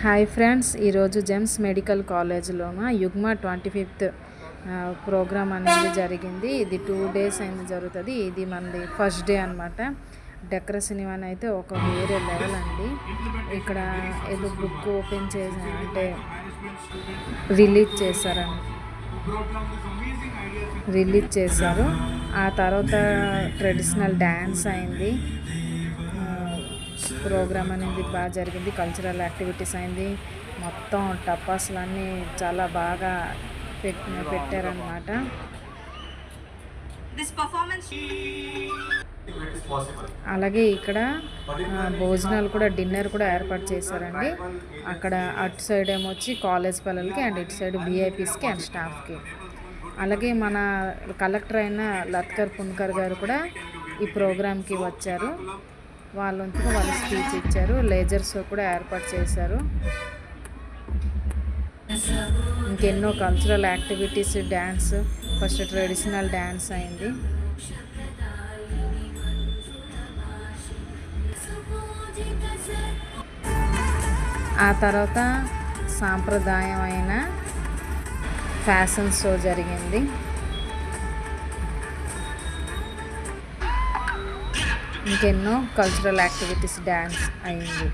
Hi friends, ఈరోజు Gems medical కాలేజ్లోన యుగ్మ 25th programme అనేది జరిగింది. ఇది 2 days అయింది జరుగుతుంది. ఇది మనది ఫస్ట్ డే అనమాట. డెకరేషన్ ఇవన్నీ అయితే ఒక వేరే లెవెల్ అండి. ఇక్కడ ఏదో బుక్ ఓపెన్ చేసి అంటే రిలీజ్ చేశారు. ఆ తర్వాత ట్రెడిషనల్ డ్యాన్స్ అయింది. ప్రోగ్రామ్ అనేది బాగా జరిగింది. కల్చరల్ యాక్టివిటీస్ అయింది. మొత్తం టపాసులన్నీ చాలా బాగా పెట్టారనమాట. అలాగే ఇక్కడ భోజనాలు కూడా డిన్నర్ కూడా ఏర్పాటు చేశారండి. అక్కడ అటు సైడ్ ఏమొచ్చి కాలేజ్ పిల్లలకి అండ్ ఇటు సైడ్ విఐపీస్కి అండ్ స్టాఫ్కి. అలాగే మన కలెక్టర్ అయిన లత్కర్ పున్కర్ గారు కూడా ఈ ప్రోగ్రామ్కి వచ్చారు. వాళ్ళంతగా వాళ్ళు స్పీచ్ ఇచ్చారు. లేజర్ షో కూడా ఏర్పాటు చేశారు. ఇంకెన్నో cultural activities, dance, first traditional dance అయింది. ఆ తర్వాత సాంప్రదాయమైన ఫ్యాషన్ షో జరిగింది. ఇంకెన్నో కల్చరల్ యాక్టివిటీస్, డ్యాన్స్ అయింది.